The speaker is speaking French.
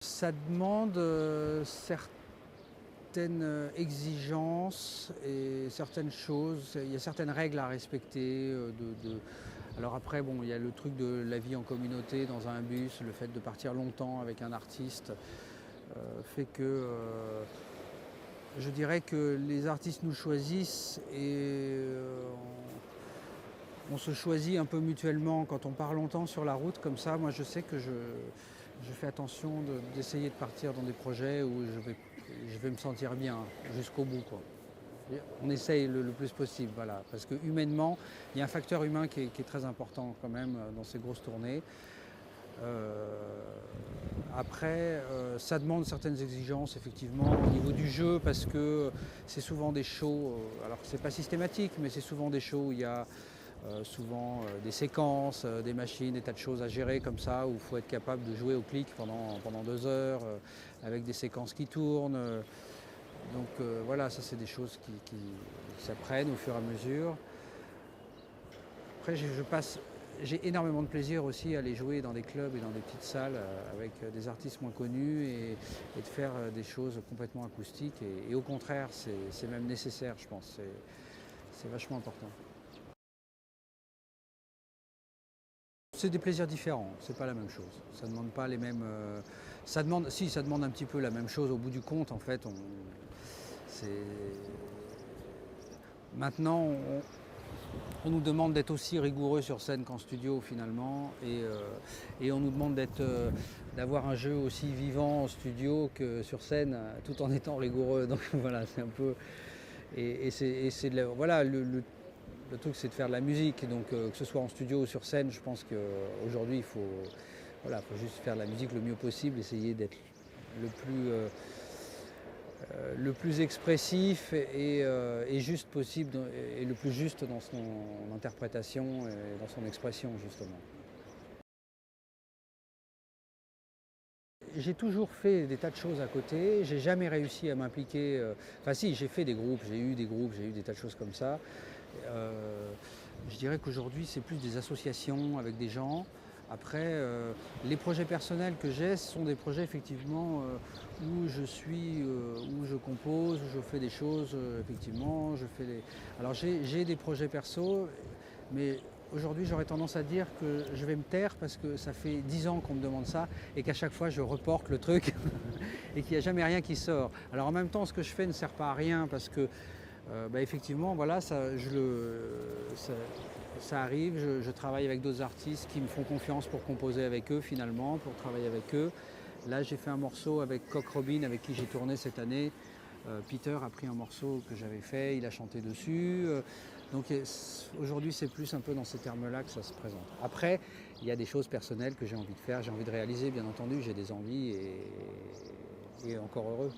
Ça demande, certaines exigences et certaines choses. Il y a certaines règles à respecter, alors après bon, il y a le truc de la vie en communauté dans un bus, le fait de partir longtemps avec un artiste, fait que, je dirais que les artistes nous choisissent et on se choisit un peu mutuellement quand on part longtemps sur la route comme ça. Moi je sais que je fais attention d'essayer de partir dans des projets où je vais me sentir bien jusqu'au bout, quoi. On essaye le plus possible, voilà, parce que humainement, il y a un facteur humain qui est très important quand même dans ces grosses tournées. Après, ça demande certaines exigences effectivement au niveau du jeu, parce que c'est souvent des shows, alors c'est pas systématique, mais c'est souvent des shows où il y a souvent des séquences, des machines, des tas de choses à gérer comme ça, où il faut être capable de jouer au clic pendant 2 heures, avec des séquences qui tournent. Donc voilà, ça c'est des choses qui s'apprennent au fur et à mesure. Après, j'ai énormément de plaisir aussi à aller jouer dans des clubs et dans des petites salles avec des artistes moins connus et de faire des choses complètement acoustiques. Et au contraire, c'est même nécessaire, je pense. C'est vachement important. C'est des plaisirs différents, c'est pas la même chose. Ça demande pas les mêmes. Ça demande, si, ça demande un petit peu la même chose au bout du compte. En fait, c'est maintenant, on nous demande d'être aussi rigoureux sur scène qu'en studio finalement, et on nous demande d'avoir un jeu aussi vivant en studio que sur scène, tout en étant rigoureux. Donc voilà, c'est un peu. Voilà, le truc c'est de faire de la musique, donc que ce soit en studio ou sur scène, je pense qu'aujourd'hui faut juste faire de la musique le mieux possible, essayer d'être le plus, le plus expressif et juste possible, et le plus juste dans son interprétation et dans son expression justement. J'ai toujours fait des tas de choses à côté, j'ai jamais réussi à m'impliquer. Enfin si, j'ai fait des groupes, j'ai eu des tas de choses comme ça. Euh, je dirais qu'aujourd'hui c'est plus des associations avec des gens. Après, les projets personnels que j'ai, ce sont des projets effectivement où je compose, où je fais des choses, effectivement. Alors j'ai des projets perso, mais aujourd'hui j'aurais tendance à dire que je vais me taire parce que ça fait 10 ans qu'on me demande ça et qu'à chaque fois je reporte le truc et qu'il n'y a jamais rien qui sort. Alors en même temps, ce que je fais ne sert pas à rien parce que effectivement, voilà, ça arrive, je travaille avec d'autres artistes qui me font confiance pour composer avec eux finalement, pour travailler avec eux. Là, j'ai fait un morceau avec Cock Robin, avec qui j'ai tourné cette année. Peter a pris un morceau que j'avais fait, il a chanté dessus. Donc aujourd'hui, c'est plus un peu dans ces termes-là que ça se présente. Après, il y a des choses personnelles que j'ai envie de faire, j'ai envie de réaliser, bien entendu, j'ai des envies et encore heureux.